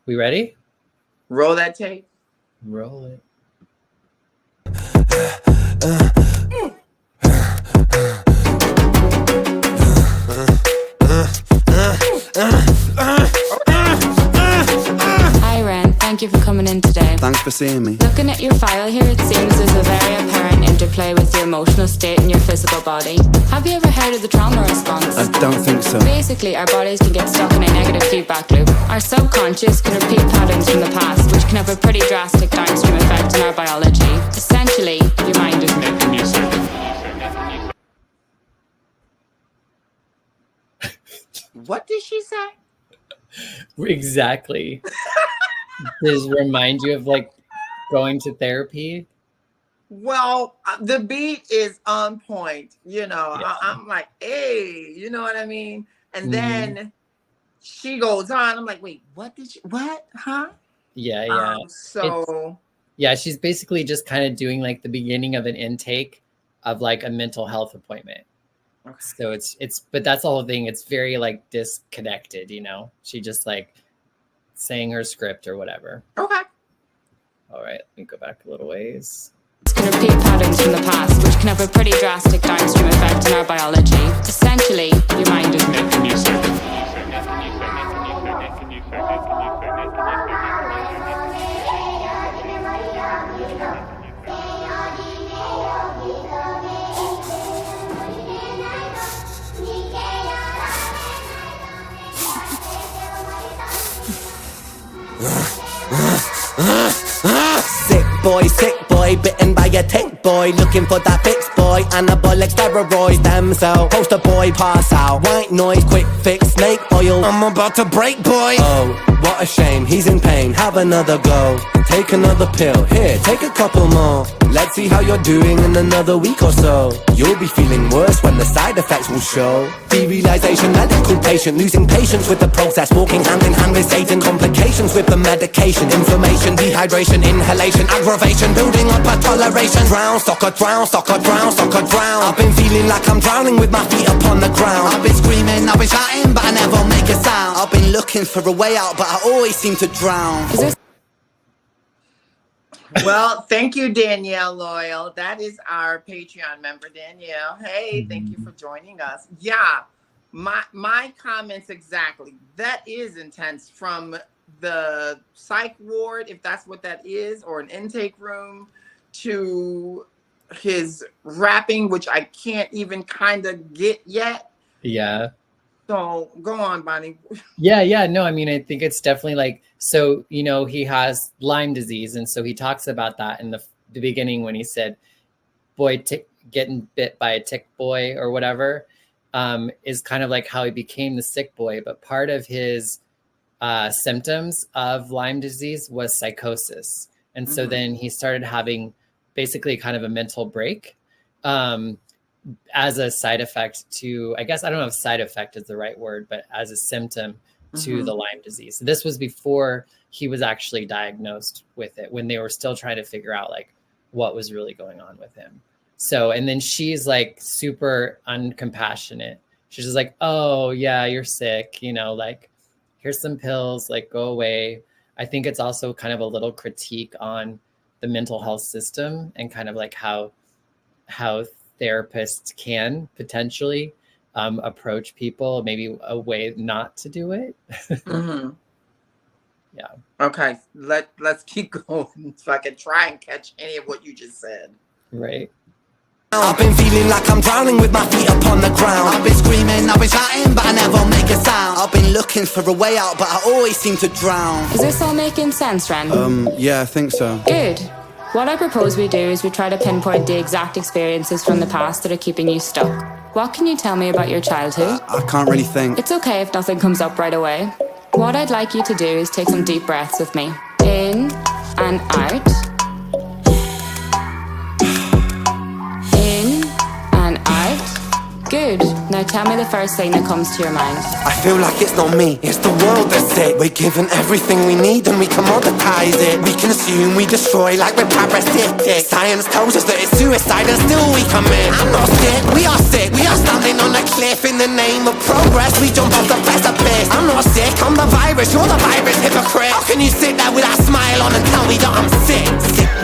We ready? Roll that tape. Roll it. Hi REN, thank you for coming in today. Thanks for seeing me. Looking at your file here, it seems there's a very apparent interplay with your emotional state and your physical body. Have you ever heard of the trauma response? I don't think so. Basically, our bodies can get stuck in a negative feedback loop. Our subconscious can repeat patterns from the past, which can have a pretty drastic downstream effect on our biology. Essentially, your mind is making you sick. What did she say? Exactly. Does it remind you of like going to therapy? Well, the beat is on point. You know, Yeah. I'm like, hey, you know what I mean? And then she goes on. I'm like, wait, what did you, what? Huh? Yeah. Yeah, she's basically just kind of doing like the beginning of an intake of like a mental health appointment. Okay. So but that's the whole thing. It's very like disconnected, you know? She just like saying her script or whatever. Okay. All right, let me go back a little ways. It can repeat patterns from the past, which can have a pretty drastic downstream effect on our biology. Essentially, your mind is making you sick. Sick boy, bitten by a tick boy, looking for that fix boy, anabolic steroids, stem cell, poster boy, pass out, white noise, quick fix, snake oil, I'm about to break boy. Oh, what a shame, he's in pain, have another go, take another pill, here, take a couple more, let's see how you're doing in another week or so, you'll be feeling worse when the side effects will show, derealization, medical patient, losing patience with the process, walking hand in hand with Satan, complications with the medication, inflammation, dehydration, inhalation, aggravation, building up a toleration, drown, soccer, drown, soccer, drown, soccer, drown, I've been feeling like I'm drowning with my feet upon the ground, I've been screaming, I've been shouting, but I never make a sound, I've been looking for a way out, but I always seem to drown. Well, thank you, Danielle Loyal. That is our Patreon member, Danielle. Hey, thank you for joining us. Yeah, my comments exactly. That is intense, from the psych ward, if that's what that is, or an intake room, to his rapping, which I can't even kind of get yet. Yeah. So go on, Bonnie. Yeah. No, I mean, I think it's definitely like, so, you know, he has Lyme disease. And so he talks about that in the beginning when he said, boy, getting bit by a tick boy or whatever, is kind of like how he became the sick boy. But part of his symptoms of Lyme disease was psychosis. And so then he started having basically kind of a mental break. As a side effect to, I guess, I don't know if side effect is the right word, but as a symptom to the Lyme disease. So this was before he was actually diagnosed with it, when they were still trying to figure out like what was really going on with him. So, and then she's like super uncompassionate. She's just like, oh yeah, you're sick. You know, like, here's some pills, like go away. I think it's also kind of a little critique on the mental health system and kind of like how therapists can potentially approach people, maybe a way not to do it. Yeah. Okay, let's keep going so I can try and catch any of what you just said. Right. I've been feeling like I'm drowning with my feet upon the ground, I've been screaming, I've been shouting, but I never make a sound, I've been looking for a way out, but I always seem to drown. Is this all making sense, REN? Yeah, I think so. Good. What I propose we do is we try to pinpoint the exact experiences from the past that are keeping you stuck. What can you tell me about your childhood? I can't really think. It's okay if nothing comes up right away. What I'd like you to do is take some deep breaths with me. In and out. In and out. Good. Now tell me the first thing that comes to your mind. I feel like it's not me, it's the world that's sick. We're given everything we need and we commoditize it. We consume, we destroy like we're parasitic. Science tells us that it's suicide and still we commit. I'm not sick, we are sick. We are standing on a cliff in the name of progress. We jump off the precipice. I'm not sick, I'm the virus, you're the virus, hypocrite. How can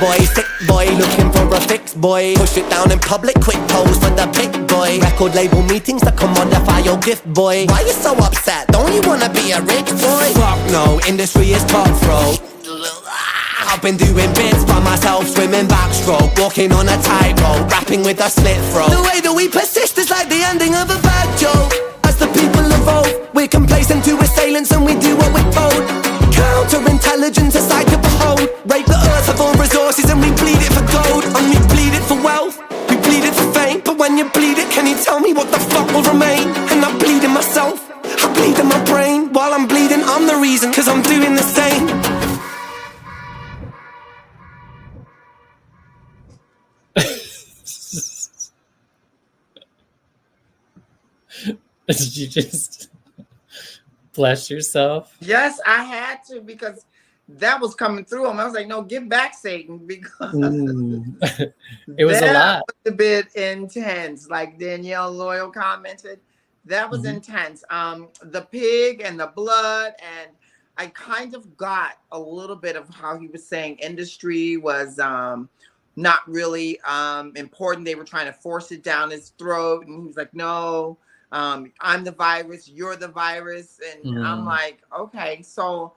boy, sick boy, looking for a fix, boy. Push it down in public, quick pose for the pic, boy. Record label meetings that commodify your gift, boy. Why you so upset? Don't you wanna be a rich boy? Fuck no, industry is cutthroat. I've been doing bits by myself, swimming backstroke, walking on a tightrope, rapping with a slit throat. The way that we persist is like the ending of a bad joke. As the people evolve, we're complacent to assailants and we do what we're told. Counterintelligence, a sight to behold. Rape the earth of all resources and we bleed it for gold. And we bleed it for wealth, we bleed it for fame. But when you bleed it, can you tell me what the fuck will remain? And I'm bleeding myself, I bleed in my brain. While I'm bleeding, I'm the reason, cause I'm doing the same. Did you just bless yourself? Yes, I had to, because that was coming through him. I was like, no, give back, Satan, because It was a lot. Was a bit intense. Like Danielle Loyal commented, that was intense. The pig and the blood, and I kind of got a little bit of how he was saying industry was not really important. They were trying to force it down his throat, and he was like, no. I'm the virus, you're the virus. And I'm like, okay, so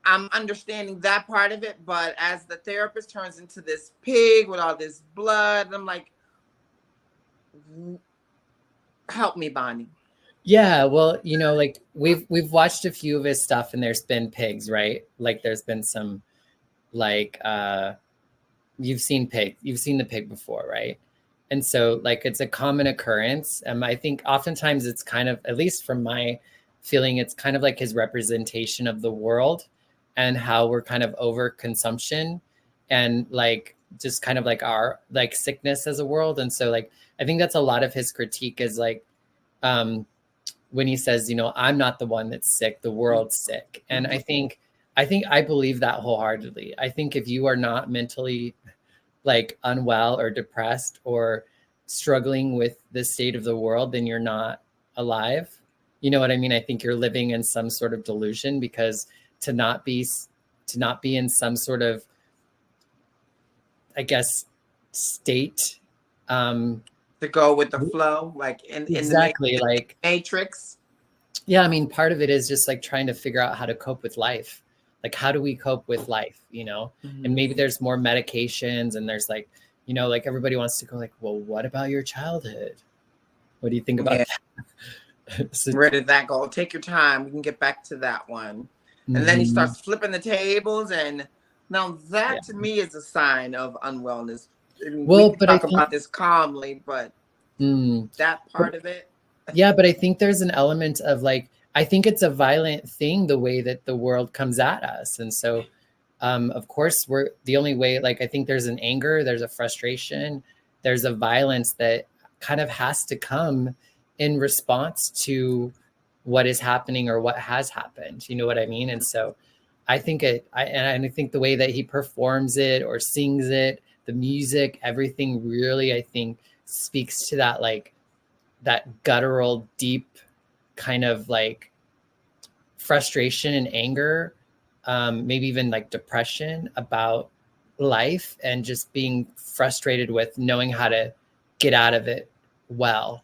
I'm understanding that part of it. But as the therapist turns into this pig with all this blood, I'm like, help me, Bonnie. Yeah, well, you know, like we've watched a few of his stuff and there's been pigs, right? Like there's been some, like, you've seen the pig before, right? And so like it's a common occurrence. I think oftentimes it's kind of, at least from my feeling, it's kind of like his representation of the world and how we're kind of over consumption and like just kind of like our like sickness as a world. And so like I think that's a lot of his critique is like when he says, you know, I'm not the one that's sick, the world's sick. And I believe that wholeheartedly. I think if you are not mentally like unwell or depressed or struggling with the state of the world, then you're not alive. You know what I mean? I think you're living in some sort of delusion, because to not be in some sort of, I guess, state. To go with the flow, like exactly, in the like Matrix. Yeah, I mean, part of it is just like trying to figure out how to cope with life. Like, how do we cope with life, you know? And maybe there's more medications and there's like, you know, like everybody wants to go like, well, what about your childhood? What do you think about that? So, where did that go? Take your time. We can get back to that one. And then he starts flipping the tables. And now that to me is a sign of unwellness. I mean, well, we but talk about this calmly, but that part of it. Yeah, but I think there's an element of like, I think it's a violent thing, the way that the world comes at us. And so, of course, we're the only way, like, I think there's an anger, there's a frustration, there's a violence that kind of has to come in response to what is happening or what has happened. You know what I mean? And so I think I think the way that he performs it or sings it, the music, everything really, I think, speaks to that, like, that guttural, deep kind of like frustration and anger, maybe even like depression about life, and just being frustrated with knowing how to get out of it well,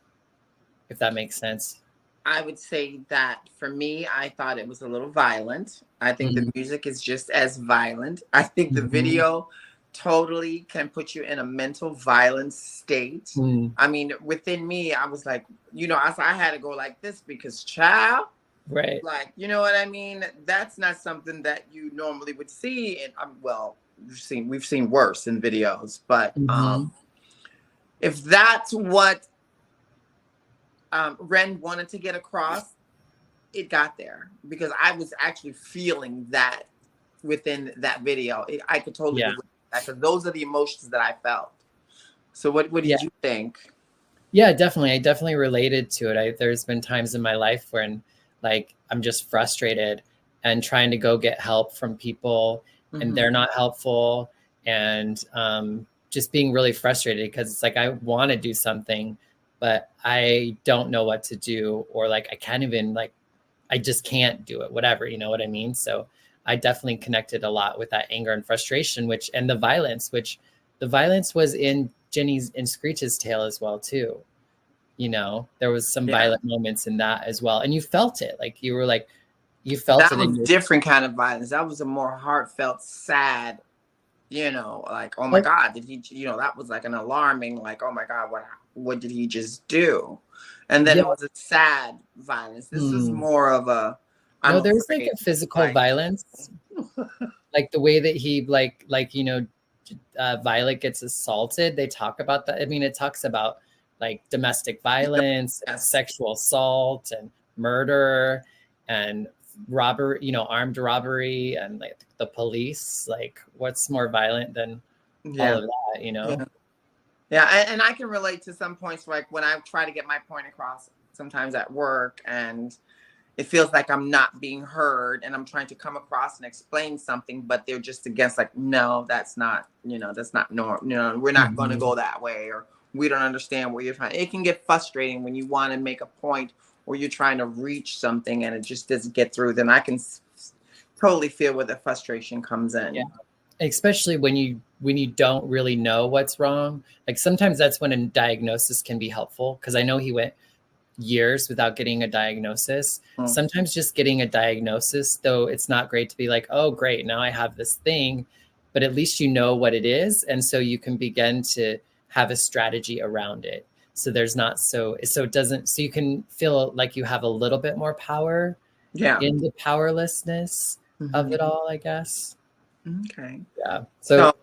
if that makes sense. I would say that for me, I thought it was a little violent. I think the music is just as violent. I think the video totally can put you in a mental violence state. I mean, within me, I was like, you know, I had to go like this because child, right? Like, you know what I mean? That's not something that you normally would see. And well, we've seen worse in videos, but if that's what Ren wanted to get across, it got there, because I was actually feeling that within that video. I could totally relate to that, because those are the emotions that I felt. So what did you think? Yeah, definitely. I definitely related to it. There's been times in my life when like I'm just frustrated and trying to go get help from people and they're not helpful, and just being really frustrated because it's like I want to do something, but I don't know what to do, or like I can't even, like, I just can't do it, whatever, you know what I mean? So I definitely connected a lot with that anger and frustration, and the violence was in Jenny's and Screech's tale as well too. You know, there was some violent moments in that as well, and you felt it. Like you felt that it. Was different kind of violence. That was a more heartfelt, sad. You know, like, oh my God, did he? You know, that was like an alarming, like, oh my God, what did he just do? And then it was a sad violence. This was more of a. No, there's like a physical violence, like the way that he you know, Violet gets assaulted. They talk about that. I mean, it talks about like domestic violence, and sexual assault, and murder, and robbery. You know, armed robbery, and like the police. Like, what's more violent than all of that? You know. Yeah, and I can relate to some points, like when I try to get my point across sometimes at work, and it feels like I'm not being heard, and I'm trying to come across and explain something, but they're just against, like, no, that's not, you know, that's not normal. You know, we're not going to go that way, or we don't understand what you're trying. It can get frustrating when you want to make a point or you're trying to reach something and it just doesn't get through. Then I can totally feel where the frustration comes in. Yeah. Especially when you don't really know what's wrong. Like sometimes that's when a diagnosis can be helpful, because I know he went years without getting a diagnosis. Sometimes just getting a diagnosis, though, it's not great to be like, oh great, now I have this thing, but at least you know what it is, and so you can begin to have a strategy around it, so there's not so you can feel like you have a little bit more power in the powerlessness of it all, I guess. Okay. Yeah. So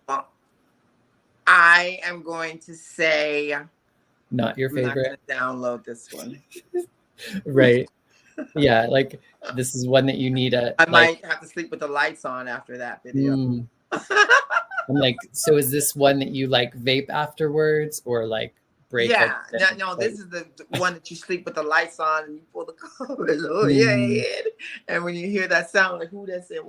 I am going to say not your favorite. I'm not gonna download this one. Right. Yeah, like this is one that you need I might have to sleep with the lights on after that video. I'm like, so is this one that you like vape afterwards, or like break? Yeah, no, this is the one that you sleep with the lights on and you pull the covers over your head, and when you hear that sound, like, who that's it?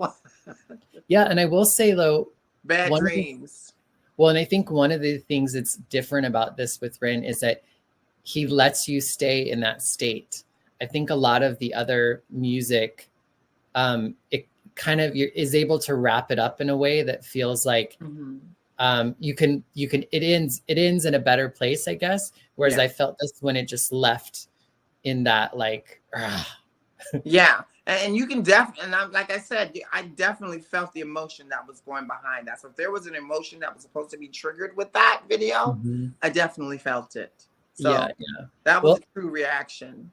Yeah, and I will say though, bad dreams. And I think one of the things that's different about this with Ren is that he lets you stay in that state. I think a lot of the other music, it kind of is able to wrap it up in a way that feels like it ends in a better place, I guess. Whereas I felt this when it just left in that like, yeah. And you can definitely, and like I said, I definitely felt the emotion that was going behind that. So if there was an emotion that was supposed to be triggered with that video, I definitely felt it. So that was a true reaction.